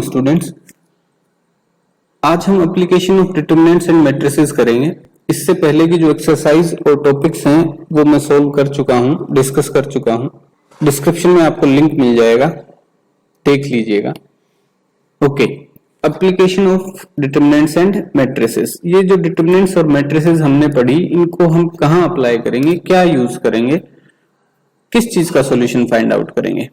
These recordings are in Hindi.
Morning students. आज हम application of determinants and matrices करेंगे। इससे पहले की जो एक्सरसाइज और टॉपिक्स हैं वो मैं सॉल्व कर चुका हूं, डिस्कस कर चुका हूं। डिस्क्रिप्शन में आपको लिंक मिल जाएगा, देख लीजिएगा। Okay, application of determinants and matrices. ये जो डिटरमिनेंट्स और मैट्रिसेस हमने पढ़ी, इनको हम कहाँ अप्लाई करेंगे, क्या यूज करेंगे, किस चीज का सॉल्यूशन फाइंड आउट करेंगे।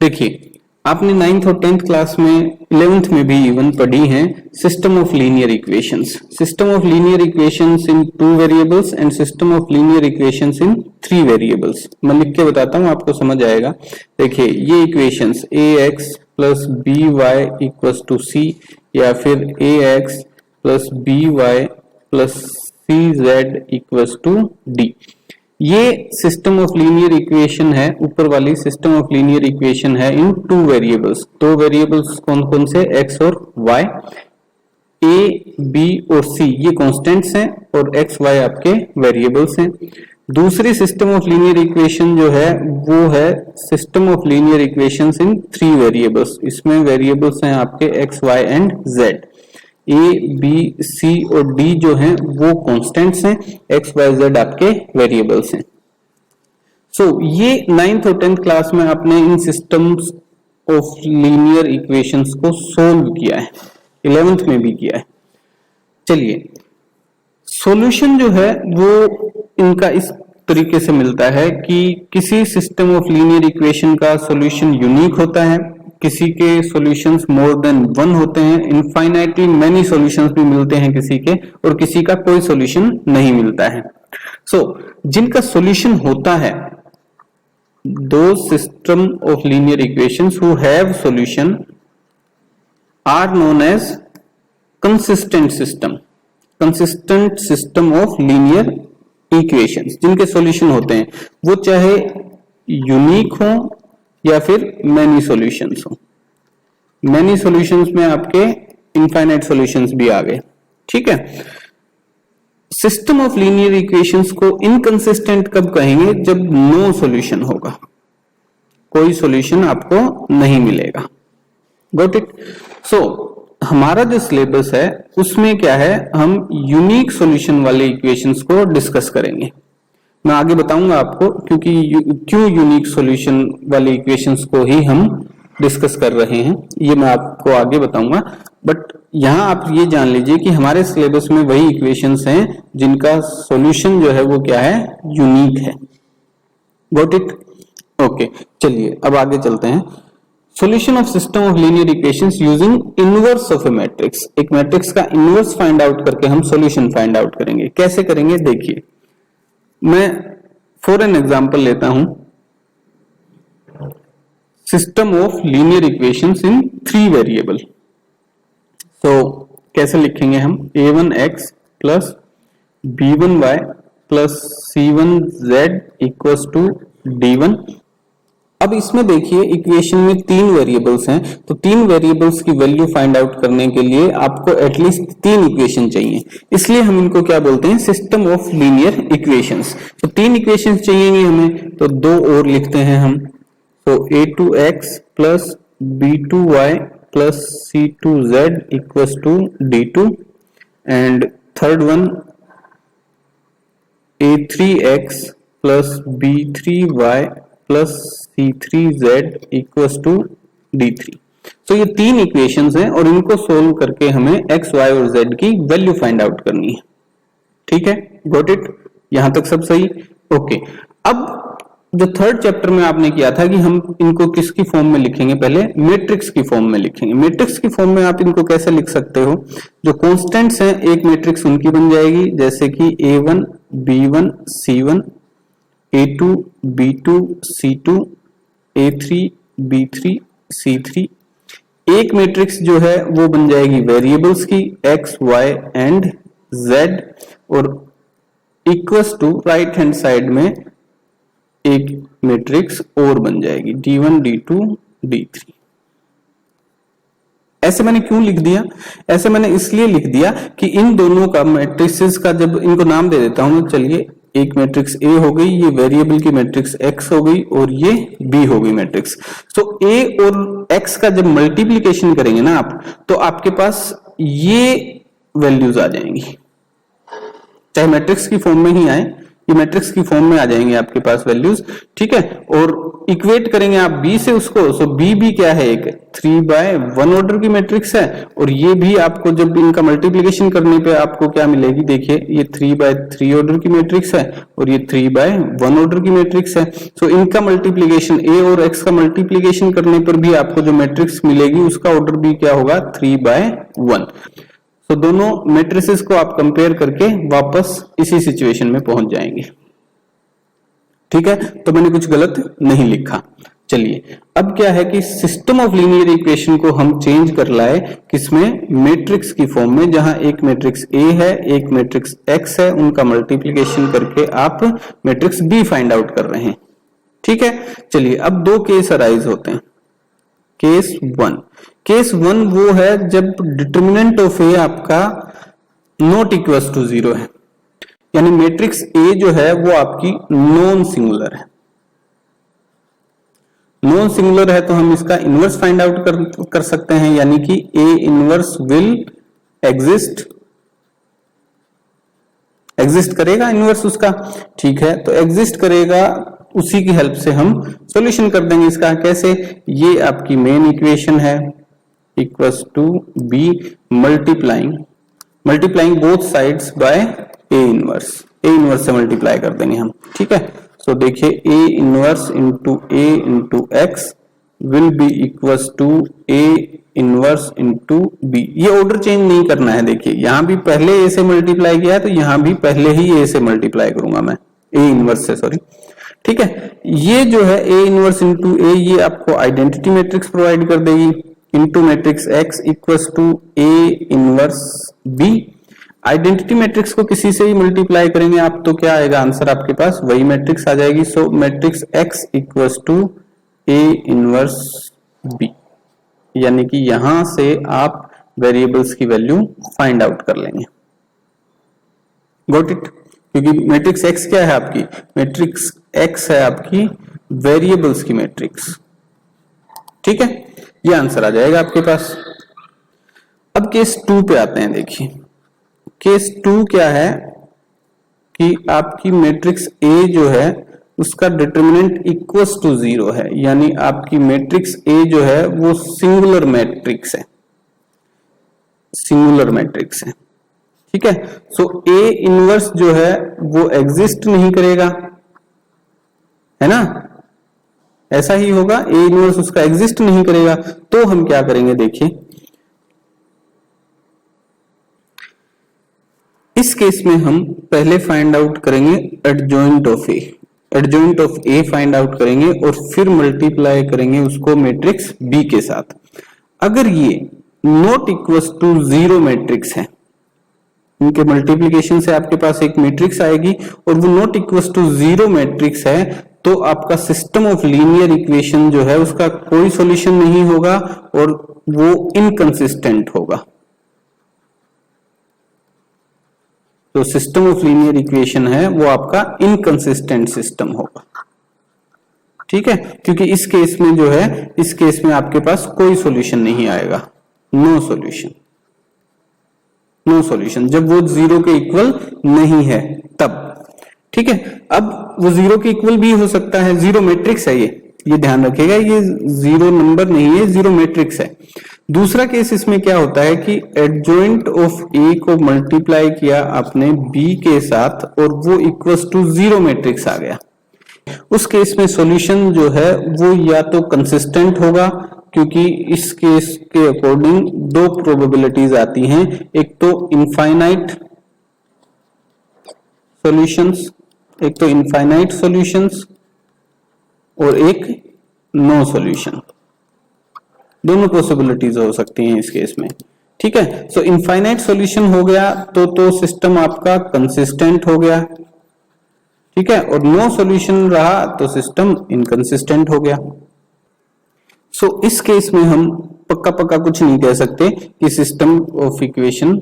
देखिए, आपने 9th और 10th क्लास में 11th में भी इवन पढ़ी हैं system of linear equations. System of linear equations in 2 variables and system of linear equations in 3 variables. मैं लिख के बताता हूं, आपको समझ आएगा। देखिए, ये equations ax plus by equals to c या फिर ax plus by plus cz equals to d, ये सिस्टम ऑफ लीनियर इक्वेशन है। ऊपर वाली सिस्टम ऑफ लीनियर इक्वेशन है इन 2 वेरिएबल्स। 2 वेरिएबल्स कौन कौन से, x और y। a, b और c ये कांस्टेंट्स हैं और x, y आपके वेरिएबल्स हैं। दूसरी सिस्टम ऑफ लीनियर इक्वेशन जो है वो है system of linear equations in 3 variables. इसमें वेरिएबल्स हैं आपके x, y and z। A, B, C और D जो हैं वो कांस्टेंट्स हैं, X, Y, Z आपके वेरिएबल्स हैं। सो ये 9th और 10th क्लास में आपने इन सिस्टम्स ऑफ लीनियर इक्वेशंस को सोल्व किया है, 11th में भी किया है। चलिए, सॉल्यूशन जो है वो इनका इस तरीके से मिलता है कि किसी सिस्टम ऑफ लीनियर इक्वेशन का सॉल्यूशन यूनिक होता है, किसी के सॉल्यूशंस मोर देन 1 होते हैं, इनफाइनाइटली मेनी सॉल्यूशंस भी मिलते हैं किसी के, और किसी का कोई सॉल्यूशन नहीं मिलता है। सो जिनका सॉल्यूशन होता है, दो system of linear equations who have solution are known as consistent system. Consistent system of linear equations, जिनके सॉल्यूशन होते हैं वो चाहे यूनिक हो या फिर मैनी सॉल्यूशंस हो। मैनी सॉल्यूशंस में आपके इनफाइनाइट सॉल्यूशंस भी आ गए, ठीक है। सिस्टम ऑफ लीनियर इक्वेशंस को इनकंसिस्टेंट कब कहेंगे, जब नो सॉल्यूशन होगा, कोई सॉल्यूशन आपको नहीं मिलेगा। Got it. सो हमारा जो सिलेबस है उसमें क्या है, हम यूनिक सॉल्यूशन वाले इक्वेशंस को डिस्कस करेंगे। मैं आगे बताऊंगा आपको क्योंकि क्यों यूनिक सॉल्यूशन वाले इक्वेशंस को ही हम डिस्कस कर रहे हैं, ये मैं आपको आगे बताऊंगा। बट यहां आप ये जान लीजिए कि हमारे सिलेबस में वही इक्वेशंस हैं जिनका सॉल्यूशन जो है वो क्या है, यूनिक है। Got it. ओके, चलिए अब आगे चलते हैं। Solution of system of linear equations using inverse of A matrix. एक मैट्रिक्स का इनवर्स फाइंड आउट करके हम सॉल्यूशन फाइंड आउट करेंगे। कैसे करेंगे, देखिए, मैं फॉर एन एग्जांपल लेता हूं system of linear equations in 3 variable. So कैसे लिखेंगे हम, a1x plus b1y plus c1z equals to d1। अब इसमें देखिए, इक्वेशन में 3 वेरिएबल्स हैं, तो 3 वेरिएबल्स की वैल्यू फाइंड आउट करने के लिए आपको एटलीस्ट 3 इक्वेशन चाहिए, इसलिए हम इनको क्या बोलते हैं, सिस्टम ऑफ लीनियर इक्वेशंस। तो 3 इक्वेशंस चाहिए हमें, तो 2 और लिखते हैं हम। तो a2x plus b2y plus c2z equals to d2 and third one a3x plus b3y plus c3z equals to d3। तो ये 3 इक्वेशंस हैं और इनको सोल्व करके हमें x, y और z की वैल्यू फाइंड आउट करनी है, ठीक है। गॉट इट, यहां तक सब सही। ओके, अब जो थर्ड चैप्टर में आपने किया था कि हम इनको किसकी फॉर्म में लिखेंगे, पहले मैट्रिक्स की फॉर्म में लिखेंगे। मैट्रिक्स की फॉर्म में आप इनको कैसे लिख सकते हो, जो कांस्टेंट्स हैं एक मैट्रिक्स उनकी बन जाएगी, जैसे कि a1 b1 c1 a2 b2 c2 a3 b3 c3। एक मैट्रिक्स जो है वो बन जाएगी वेरिएबल्स की x, y एंड z, और equals to right hand side में एक मैट्रिक्स और बन जाएगी d1 d2 d3। ऐसे मैंने क्यों लिख दिया, ऐसे मैंने इसलिए लिख दिया कि इन दोनों का मैट्रिसेस का जब इनको नाम दे देता हूं, चलिए एक मैट्रिक्स ए हो गई, ये वेरिएबल की मैट्रिक्स एक्स हो गई और ये बी हो गई मैट्रिक्स। तो ए और एक्स का जब मल्टीप्लीकेशन करेंगे ना आप, तो आपके पास ये वैल्यूज आ जाएंगी, चाहे मैट्रिक्स की फॉर्म में ही आए, ये मैट्रिक्स की फॉर्म में आ जाएंगे आपके पास वैल्यूज, ठीक है। और इक्वेट करेंगे आप बी से उसको, सो बी भी क्या है, एक 3/1 ऑर्डर की मैट्रिक्स है, और ये भी आपको जब इनका मल्टीप्लिकेशन करने पे आपको क्या मिलेगी, देखिए ये 3/3 ऑर्डर की मैट्रिक्स है और ये 3/1 ऑर्डर की मैट्रिक्स है। सो इनका मल्टीप्लिकेशन ए और एक्स का मल्टीप्लिकेशन करने पर भी आपको जो मैट्रिक्स मिलेगी उसका ऑर्डर भी क्या होगा, 3/1। तो दोनों मैट्रिसेस को आप कंपेयर करके वापस इसी सिचुएशन में पहुंच जाएंगे, ठीक है। तो मैंने कुछ गलत नहीं लिखा। चलिए अब क्या है कि सिस्टम ऑफ लीनियर इक्वेशन को हम चेंज कर लाए, किसमें, मैट्रिक्स की फॉर्म में, जहां एक मैट्रिक्स ए है, एक मैट्रिक्स एक्स है, उनका मल्टीप्लिकेशन करके आप मैट्रिक्स बी फाइंड आउट कर रहे हैं, ठीक है। चलिए अब दो केस अराइज होते हैं। केस वन वो है जब डिटर्मिनेंट ऑफ ए आपका नॉट इक्वल टू 0 है, यानी मैट्रिक्स ए जो है वो आपकी नॉन सिंगुलर है। नॉन सिंगुलर है तो हम इसका इनवर्स फाइंड आउट कर सकते हैं, यानी कि ए इनवर्स विल एग्जिस्ट करेगा इनवर्स उसका, ठीक है। तो एग्जिस्ट करेगा, उसी की हेल्प से हम सॉल्यूशन कर देंगे इसका। कैसे, ये आपकी मेन इक्वेशन है, equals to B multiplying both sides by A inverse से मल्टीप्लाई कर देंगे हम, ठीक है। सो देखिए A inverse into X will be equals to A inverse into B. ये ऑर्डर चेंज नहीं करना है, देखिए यहां भी पहले ए से मल्टीप्लाई किया है तो यहां भी पहले ही ए से मल्टीप्लाई करूंगा मैं, ए इनवर्स से, सॉरी, ठीक है। ये जो है ए इनवर्स इंटू ए, ये आपको आइडेंटिटी मैट्रिक्स प्रोवाइड कर देगी, into matrix X equals to A inverse B. Identity matrix को किसी से ही मल्टीप्लाई करेंगे आप तो क्या आएगा आंसर, आपके पास वही मैट्रिक्स आ जाएगी। So matrix X equals to A inverse B, यानी कि यहां से आप वेरिएबल्स की वैल्यू फाइंड आउट कर लेंगे। Got it? क्योंकि मैट्रिक्स एक्स क्या है आपकी, मैट्रिक्स एक्स है आपकी वेरिएबल्स की मैट्रिक्स, ठीक है। ये आंसर आ जाएगा आपके पास। अब केस 2 पे आते हैं। देखिए केस 2 क्या है कि आपकी मैट्रिक्स ए जो है उसका डिटर्मिनेंट इक्वल्स टू 0 है, यानी आपकी मैट्रिक्स ए जो है वो सिंगुलर मैट्रिक्स है, ठीक है। सो ए इनवर्स जो है वो एग्जिस्ट नहीं करेगा, है ना, ऐसा ही होगा, ए इनवर्स उसका एग्जिस्ट नहीं करेगा। तो हम क्या करेंगे, देखिए इस केस में हम पहले फाइंड आउट करेंगे adjoint of A find out करेंगे और फिर मल्टीप्लाई करेंगे उसको मैट्रिक्स बी के साथ। अगर ये नॉट इक्वल्स टू 0 मैट्रिक्स है, इनके मल्टीप्लिकेशन से आपके पास एक मैट्रिक्स आएगी और वो नॉट इक्वल्स टू 0 मैट्रिक्स है, तो आपका सिस्टम ऑफ लीनियर इक्वेशन जो है उसका कोई सॉल्यूशन नहीं होगा और वो इनकंसिस्टेंट होगा। तो सिस्टम ऑफ लीनियर इक्वेशन है वो आपका इनकंसिस्टेंट सिस्टम होगा, ठीक है। क्योंकि इस केस में जो है, इस केस में आपके पास कोई सॉल्यूशन नहीं आएगा, नो सॉल्यूशन जब वो 0 के इक्वल नहीं है तब, ठीक है। अब वो 0 के इक्वल भी हो सकता है, 0 मैट्रिक्स है ये ध्यान रखिएगा, ये 0 नंबर नहीं है, 0 मैट्रिक्स है। दूसरा केस इसमें क्या होता है कि एडजॉइंट ऑफ ए को मल्टीप्लाई किया आपने बी के साथ और वो इक्वल्स टू 0 मैट्रिक्स आ गया। उस केस में सॉल्यूशन जो है वो या तो कंसिस्टेंट होगा, क्योंकि इस केस के अकॉर्डिंग 2 प्रोबेबिलिटीज आती हैं, एक तो इनफाइनाइट सॉल्यूशंस और एक नो सॉल्यूशन, दोनों पॉसिबिलिटीज हो सकती हैं इस केस में, ठीक है। सो इनफाइनाइट सॉल्यूशन हो गया तो सिस्टम आपका कंसिस्टेंट हो गया, ठीक है, और नो सॉल्यूशन रहा तो सिस्टम इनकंसिस्टेंट हो गया। सो इस केस में हम पक्का कुछ नहीं कह सकते कि सिस्टम ऑफ इक्वेशन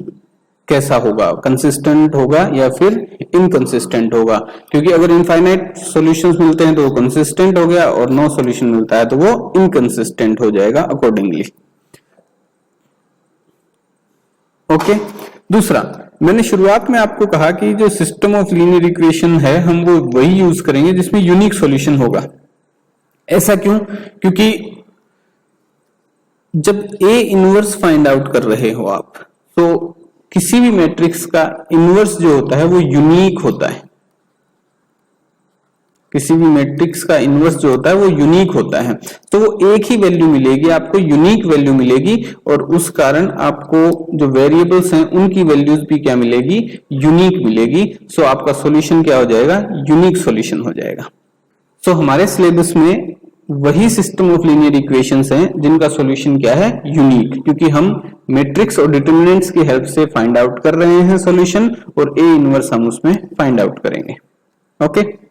कैसा होगा, कंसिस्टेंट होगा या फिर इनकंसिस्टेंट होगा, क्योंकि अगर इनफाइनाइट सॉल्यूशंस मिलते हैं तो वो कंसिस्टेंट हो गया और नो सॉल्यूशन मिलता है तो वो इनकंसिस्टेंट हो जाएगा अकॉर्डिंगली। ओके। दूसरा, मैंने शुरुआत में आपको कहा कि जो सिस्टम ऑफ लीनियर इक्वेशन है हम वो वही यूज करेंगे जिसमें यूनिक सॉल्यूशन होगा। ऐसा क्यों? क्योंकि जब ए इनवर्स फाइंड आउट कर रहे हो आप, तो किसी भी मैट्रिक्स का इनवर्स जो होता है वो यूनिक होता है। किसी भी मैट्रिक्स का इनवर्स जो होता है वो यूनिक होता है, तो वो एक ही वैल्यू मिलेगी आपको, यूनिक वैल्यू मिलेगी, और उस कारण आपको जो वेरिएबल्स हैं उनकी वैल्यूज भी क्या मिलेगी, यूनिक मिलेगी। सो आपका सॉल्यूशन क्या हो जाएगा, यूनिक सॉल्यूशन हो जाएगा। सो हमारे सिलेबस में वही सिस्टम ऑफ लीनियर इक्वेशंस हैं जिनका सॉल्यूशन क्या है, यूनिक, क्योंकि हम मैट्रिक्स और डिटरमिनेंट्स की हेल्प से फाइंड आउट कर रहे हैं सॉल्यूशन, और ए इनवर्स हम उसमें फाइंड आउट करेंगे। ओके।